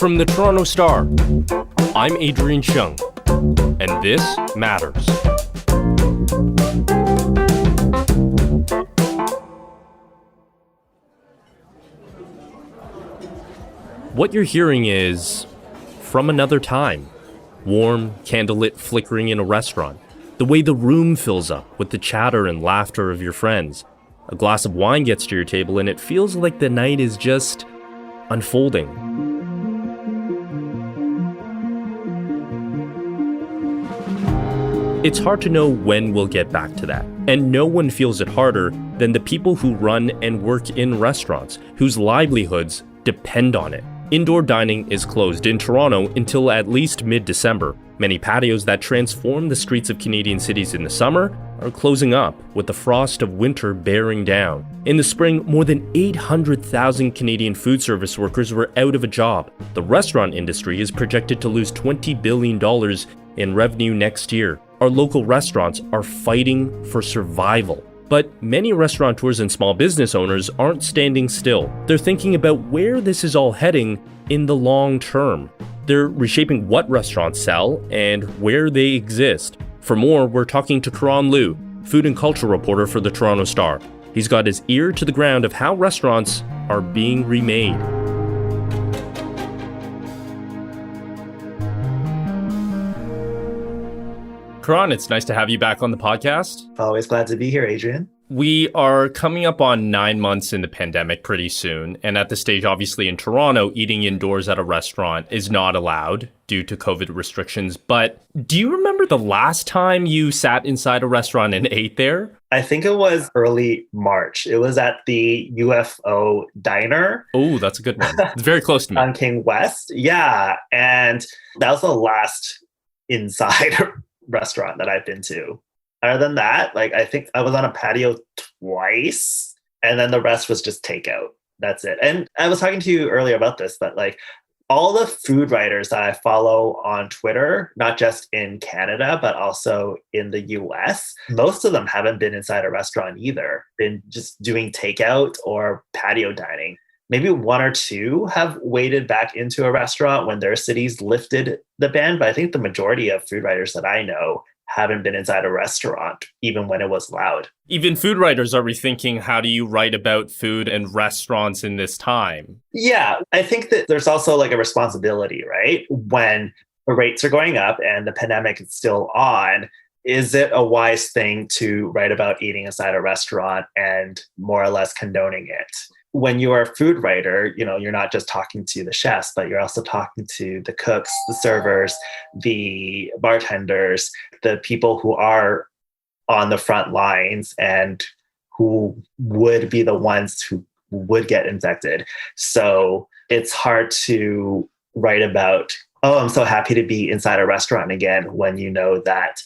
From the Toronto Star, I'm Adrian Cheung, and this matters. What you're hearing is from another time. Warm, candlelit flickering in a restaurant. The way the room fills up with the chatter and laughter of your friends. A glass of wine gets to your table and it feels like the night is just unfolding. It's hard to know when we'll get back to that, and no one feels it harder than the people who run and work in restaurants, whose livelihoods depend on it. Indoor dining is closed in Toronto until at least mid-December. Many patios that transform the streets of Canadian cities in the summer are closing up, with the frost of winter bearing down. In the spring, more than 800,000 Canadian food service workers were out of a job. The restaurant industry is projected to lose $20 billion in revenue next year. Our local restaurants are fighting for survival. But many restaurateurs and small business owners aren't standing still. They're thinking about where this is all heading in the long term. They're reshaping what restaurants sell and where they exist. For more, we're talking to Karon Liu, food and culture reporter for the Toronto Star. He's got his ear to the ground of how restaurants are being remade. Karon, it's nice to have you back on the podcast. Always glad to be here, Adrian. We are coming up on 9 months in the pandemic pretty soon. And at this stage, obviously in Toronto, eating indoors at a restaurant is not allowed due to COVID restrictions. But do you remember the last time you sat inside a restaurant and ate there? I think it was early March. It was at the UFO Diner. Oh, that's a good one. It's very close to me. On King West. Yeah. And that was the last inside restaurant that I've been to. Other than that, I think I was on a patio twice, and then the rest was just takeout. That's it. And I was talking to you earlier about this, but all the food writers that I follow on Twitter, not just in Canada, but also in the US, most of them haven't been inside a restaurant either, been just doing takeout or patio dining. Maybe one or two have waded back into a restaurant when their cities lifted the ban, but I think the majority of food writers that I know haven't been inside a restaurant, even when it was allowed. Even food writers are rethinking, how do you write about food and restaurants in this time? Yeah, I think that there's also a responsibility, right? When the rates are going up and the pandemic is still on, is it a wise thing to write about eating inside a restaurant and more or less condoning it? When you are a food writer, you're not just talking to the chefs, but you're also talking to the cooks, the servers, the bartenders, the people who are on the front lines and who would be the ones who would get infected. So it's hard to write about, oh, I'm so happy to be inside a restaurant again, when you know that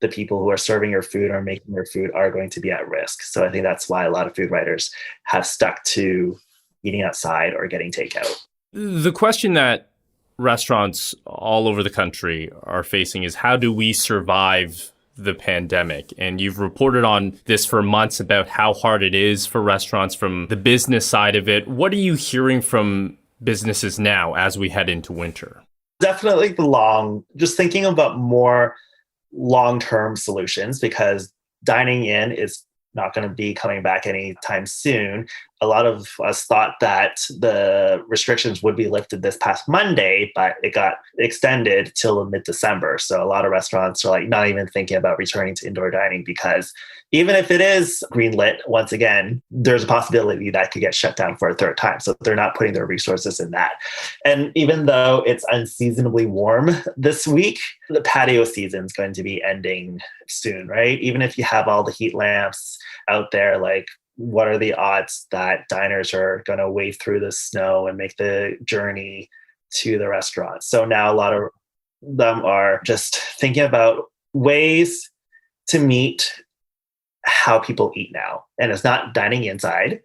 the people who are serving your food or making your food are going to be at risk. So I think that's why a lot of food writers have stuck to eating outside or getting takeout. The question that restaurants all over the country are facing is, how do we survive the pandemic? And you've reported on this for months about how hard it is for restaurants from the business side of it. What are you hearing from businesses now as we head into winter? Definitely just thinking about more long-term solutions, because dining in is not going to be coming back anytime soon. A lot of us thought that the restrictions would be lifted this past Monday, but it got extended till mid-December. So a lot of restaurants are not even thinking about returning to indoor dining, because even if it is greenlit, once again, there's a possibility that could get shut down for a third time. So they're not putting their resources in that. And even though it's unseasonably warm this week, the patio season is going to be ending soon, right? Even if you have all the heat lamps out there, what are the odds that diners are going to wade through the snow and make the journey to the restaurant? So now a lot of them are just thinking about ways to meet how people eat now. And it's not dining inside,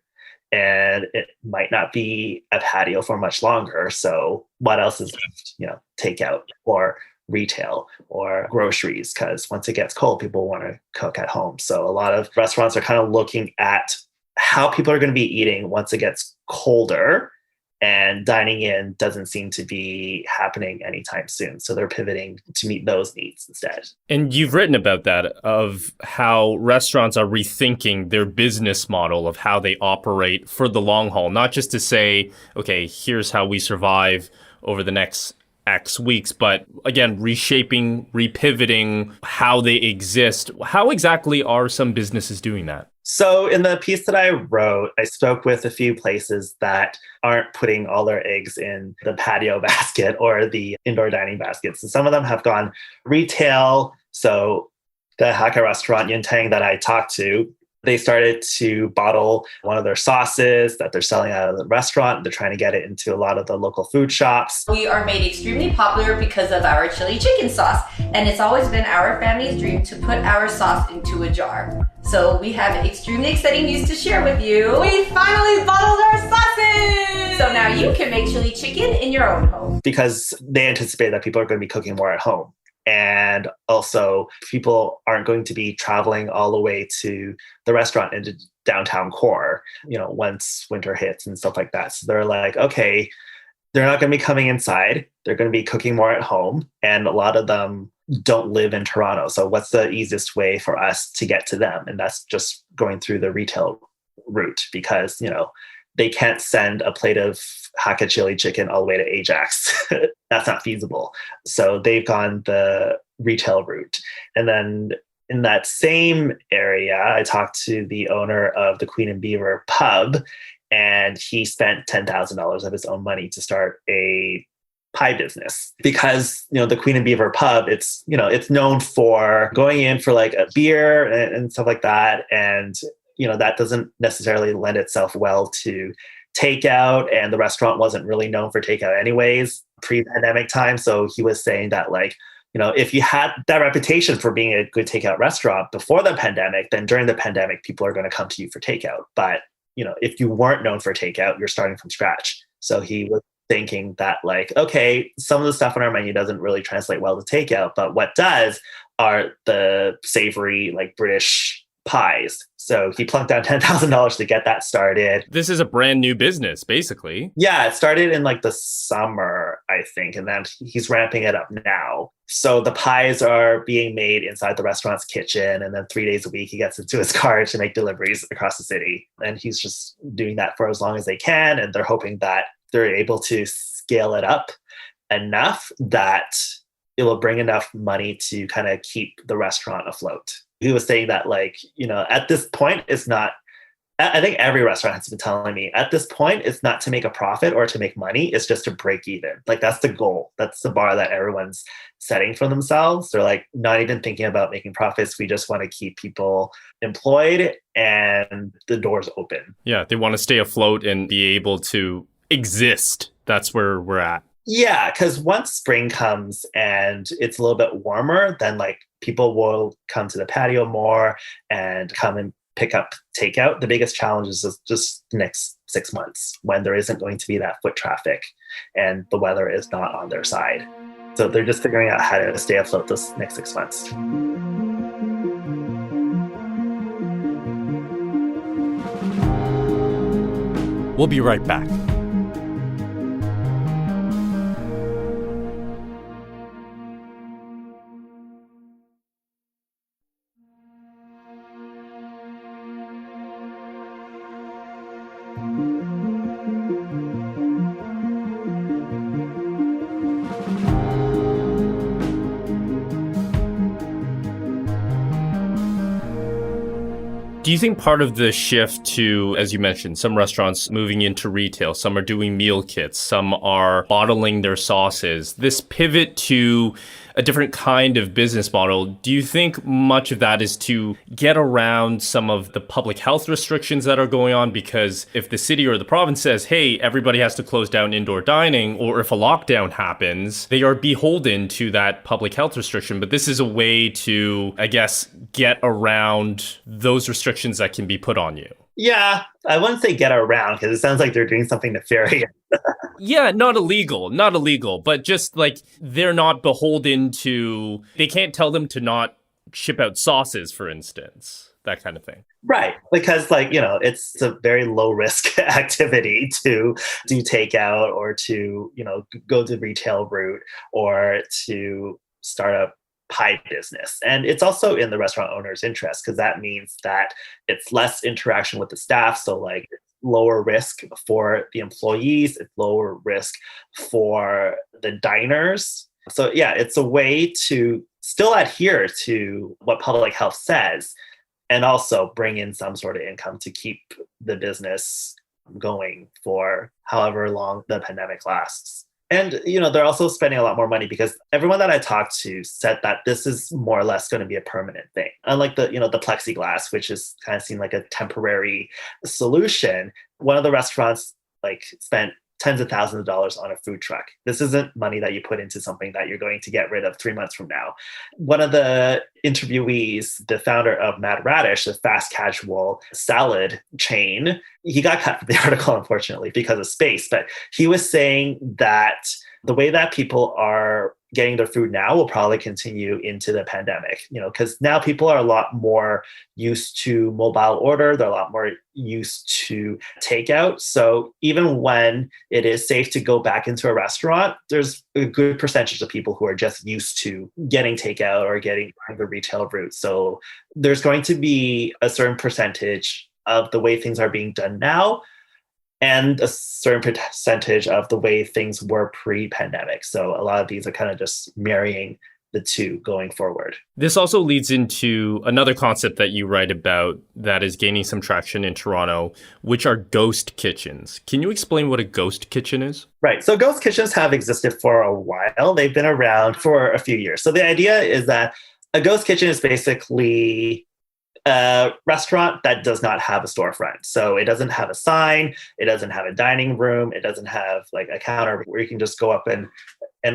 and it might not be a patio for much longer. So what else is left? Takeout or retail or groceries, because once it gets cold, people want to cook at home. So a lot of restaurants are kind of looking at how people are going to be eating once it gets colder And dining in doesn't seem to be happening anytime soon. So they're pivoting to meet those needs instead. And you've written about that, of how restaurants are rethinking their business model of how they operate for the long haul, not just to say, okay, here's how we survive over the next X weeks, but again, reshaping, repivoting how they exist. How exactly are some businesses doing that? So in the piece that I wrote, I spoke with a few places that aren't putting all their eggs in the patio basket or the indoor dining basket. So some of them have gone retail. So the Hakka restaurant Yin Tang that I talked to, they started to bottle one of their sauces that they're selling out of the restaurant. They're trying to get it into a lot of the local food shops. We are made extremely popular because of our chili chicken sauce, and it's always been our family's dream to put our sauce into a jar. So we have extremely exciting news to share with you. We finally bottled our sauces! So now you can make chili chicken in your own home. Because they anticipate that people are going to be cooking more at home. And also, people aren't going to be traveling all the way to the restaurant into downtown core, once winter hits and stuff like that. So they're like, okay, they're not going to be coming inside. They're going to be cooking more at home. And a lot of them don't live in Toronto. So what's the easiest way for us to get to them? And that's just going through the retail route because, they can't send a plate of Hakka chili chicken all the way to Ajax. That's not feasible. So they've gone the retail route. And then in that same area, I talked to the owner of the Queen and Beaver pub, and he spent $10,000 of his own money to start a pie business because, the Queen and Beaver pub, it's known for going in for like a beer and stuff like that. And that doesn't necessarily lend itself well to takeout, and the restaurant wasn't really known for takeout anyways pre-pandemic time. So he was saying that if you had that reputation for being a good takeout restaurant before the pandemic, then during the pandemic, people are going to come to you for takeout. But, if you weren't known for takeout, you're starting from scratch. So he was thinking that okay, some of the stuff on our menu doesn't really translate well to takeout, but what does are the savory, British pies. So he plunked down $10,000 to get that started. This is a brand new business, basically. Yeah, it started in the summer, I think, and then he's ramping it up now. So the pies are being made inside the restaurant's kitchen, and then 3 days a week he gets into his car to make deliveries across the city. And he's just doing that for as long as they can, and they're hoping that they're able to scale it up enough that it will bring enough money to kind of keep the restaurant afloat. He was saying that at this point, it's not, I think every restaurant has been telling me at this point, it's not to make a profit or to make money. It's just to break even. That's the goal. That's the bar that everyone's setting for themselves. They're not even thinking about making profits. We just want to keep people employed and the doors open. Yeah, they want to stay afloat and be able to exist. That's where we're at. Yeah, because once spring comes and it's a little bit warmer, then people will come to the patio more and come and pick up takeout. The biggest challenge is just the next 6 months when there isn't going to be that foot traffic and the weather is not on their side. So they're just figuring out how to stay afloat this next 6 months. We'll be right back. Do you think part of the shift to, as you mentioned, some restaurants moving into retail, some are doing meal kits, some are bottling their sauces, this pivot to a different kind of business model, do you think much of that is to get around some of the public health restrictions that are going on? Because if the city or the province says, hey, everybody has to close down indoor dining, or if a lockdown happens, they are beholden to that public health restriction. But this is a way to, I guess, get around those restrictions that can be put on you. Yeah, I wouldn't say get around because it sounds like they're doing something nefarious. Yeah, not illegal, but just they're not beholden to, they can't tell them to not ship out sauces, for instance, that kind of thing. Right. Because it's a very low risk activity to do takeout or to, go the retail route or to start a pie business. And it's also in the restaurant owner's interest because that means that it's less interaction with the staff. So lower risk for the employees, it's lower risk for the diners. So yeah, it's a way to still adhere to what public health says and also bring in some sort of income to keep the business going for however long the pandemic lasts. And, they're also spending a lot more money because everyone that I talked to said that this is more or less going to be a permanent thing. Unlike the plexiglass, which is kind of seemed like a temporary solution. One of the restaurants spent tens of thousands of dollars on a food truck. This isn't money that you put into something that you're going to get rid of 3 months from now. One of the interviewees, the founder of Mad Radish, the fast casual salad chain, he got cut from the article, unfortunately, because of space. But he was saying that the way that people are getting their food now will probably continue into the pandemic, because now people are a lot more used to mobile order. They're a lot more used to takeout. So even when it is safe to go back into a restaurant, there's a good percentage of people who are just used to getting takeout or getting the retail route. So there's going to be a certain percentage of the way things are being done now and a certain percentage of the way things were pre-pandemic. So a lot of these are kind of just marrying the two going forward. This also leads into another concept that you write about that is gaining some traction in Toronto, which are ghost kitchens. Can you explain what a ghost kitchen is? Right. So ghost kitchens have existed for a while. They've been around for a few years. So the idea is that a ghost kitchen is basically a restaurant that does not have a storefront. So it doesn't have a sign, it doesn't have a dining room, it doesn't have a counter where you can just go up and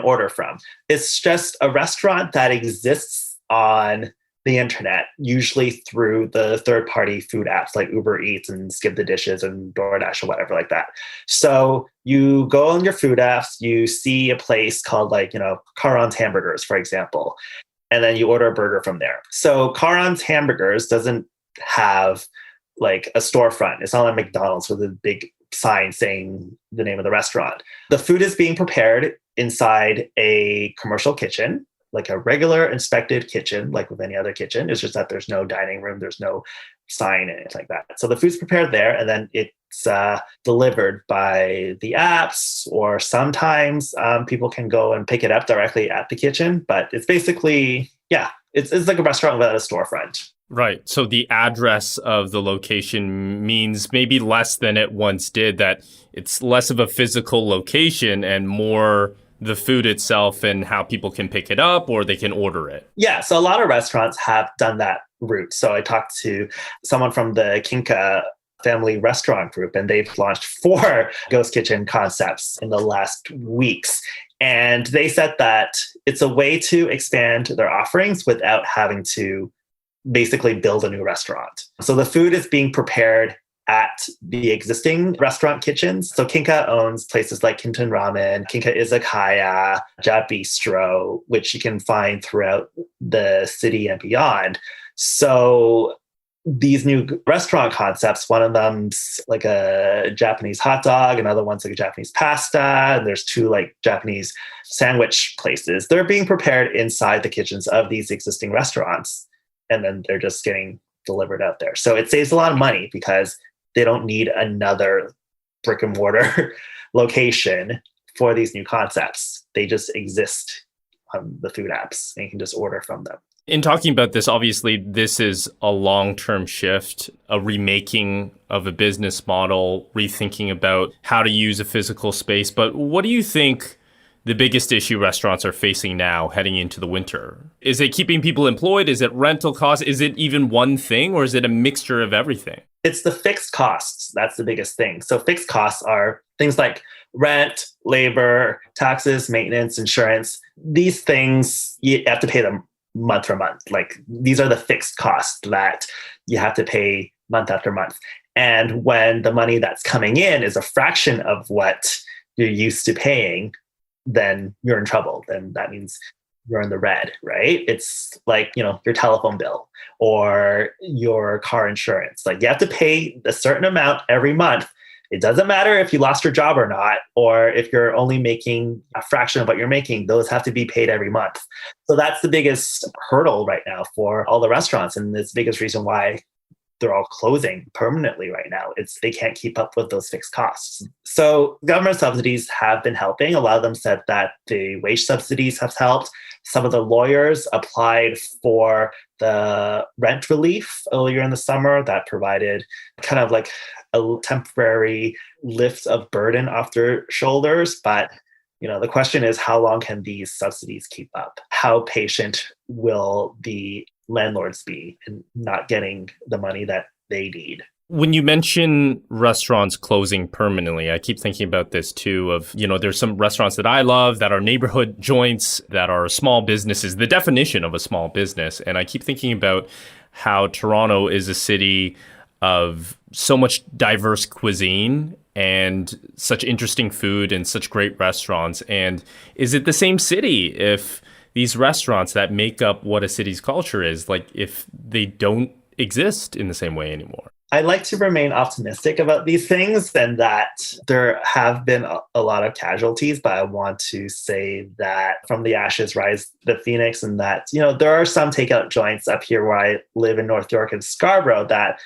order from. It's just a restaurant that exists on the internet, usually through the third-party food apps like Uber Eats and Skip the Dishes and DoorDash or whatever like that. So you go on your food apps, you see a place called Karon's Hamburgers, for example, and then you order a burger from there. So Karon's Hamburgers doesn't have a storefront. It's not like McDonald's with a big sign saying the name of the restaurant. The food is being prepared inside a commercial kitchen, like a regular inspected kitchen, like with any other kitchen. It's just that there's no dining room, there's no sign and anything like that. So the food's prepared there, and then it's delivered by the apps, or sometimes people can go and pick it up directly at the kitchen. But it's basically, it's like a restaurant without a storefront. Right. So the address of the location means maybe less than it once did, that it's less of a physical location and more the food itself and how people can pick it up or they can order it. Yeah. So a lot of restaurants have done that route. So I talked to someone from the Kinka family restaurant group, and they've launched 4 ghost kitchen concepts in the last weeks. And they said that it's a way to expand their offerings without having to basically build a new restaurant. So the food is being prepared at the existing restaurant kitchens. So Kinka owns places like Kinton Ramen, Kinka Izakaya, Jap Bistro, which you can find throughout the city and beyond. So these new restaurant concepts, one of them's like a Japanese hot dog, another one's like a Japanese pasta, and there's 2 Japanese sandwich places. They're being prepared inside the kitchens of these existing restaurants, and then they're just getting delivered out there. So it saves a lot of money because they don't need another brick and mortar location for these new concepts. They just exist on the food apps and you can just order from them. In talking about this, obviously, this is a long-term shift, a remaking of a business model, rethinking about how to use a physical space. But what do you think the biggest issue restaurants are facing now heading into the winter? Is it keeping people employed? Is it rental costs? Is it even one thing, or is it a mixture of everything? It's the fixed costs. That's the biggest thing. So fixed costs are things like rent, labor, taxes, maintenance, insurance. These things, you have to pay them month for month. These are the fixed costs that you have to pay month after month. And when the money that's coming in is a fraction of what you're used to paying, then you're in trouble. Then that means you're in the red, right? It's like, your telephone bill or your car insurance. Like you have to pay a certain amount every month. It doesn't matter if you lost your job or not, or if you're only making a fraction of what you're making, those have to be paid every month. So that's the biggest hurdle right now for all the restaurants. And it's the biggest reason why they're all closing permanently right now. They can't keep up with those fixed costs. So government subsidies have been helping. A lot of them said that the wage subsidies have helped. Some of the lawyers applied for the rent relief earlier in the summer that provided kind of like a temporary lift of burden off their shoulders. But the question is, how long can these subsidies keep up? How patient will the landlords be in not getting the money that they need? When you mention restaurants closing permanently, I keep thinking about this too of, there's some restaurants that I love that are neighborhood joints, that are small businesses, the definition of a small business. And I keep thinking about how Toronto is a city of so much diverse cuisine and such interesting food and such great restaurants. And is it the same city if these restaurants that make up what a city's culture is, like if they don't exist in the same way anymore? I like to remain optimistic about these things and that there have been a lot of casualties, but I want to say that from the ashes rise the phoenix, and that, there are some takeout joints up here where I live in North York and Scarborough that,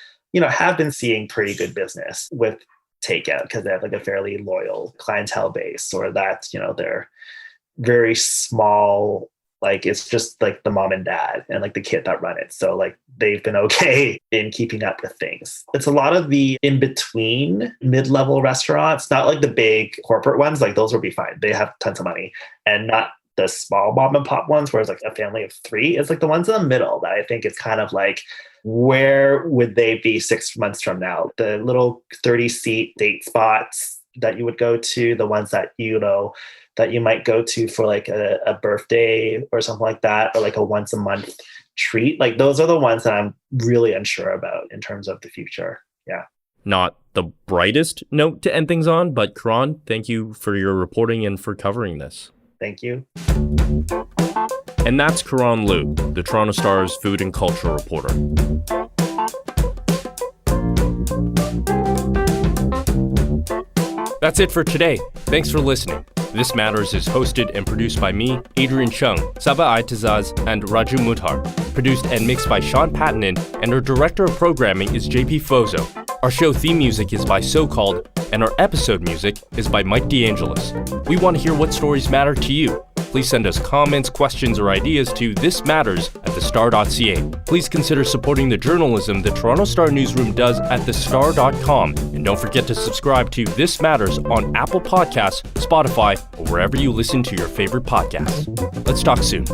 have been seeing pretty good business with takeout because they have like a fairly loyal clientele base, or that, they're very small. Like it's just like the mom and dad and like the kid that run it. So like they've been okay in keeping up with things. It's a lot of the in-between mid-level restaurants, not like the big corporate ones. Like those will be fine. They have tons of money, and not the small mom and pop ones where it's like a family of 3. It's like the ones in the middle that I think it's kind of like, where would they be 6 months from now? The little 30-seat date spots that you would go to, the ones that, that you might go to for like a birthday or something like that, or like a once a month treat. Like those are the ones that I'm really unsure about in terms of the future. Yeah. Not the brightest note to end things on, but Karon, thank you for your reporting and for covering this. Thank you. And that's Karon Liu, the Toronto Star's food and culture reporter. That's it for today. Thanks for listening. This Matters is hosted and produced by me, Adrian Cheung, Saba Aitazaz, and Raju Muthar. Produced and mixed by Sean Pattinen, and our director of programming is JP Fozo. Our show theme music is by So Called, and our episode music is by Mike DeAngelis. We want to hear what stories matter to you. Please send us comments, questions, or ideas to thismatters@thestar.ca. Please consider supporting the journalism the Toronto Star newsroom does at thestar.com. And don't forget to subscribe to This Matters on Apple Podcasts, Spotify, or wherever you listen to your favorite podcasts. Let's talk soon.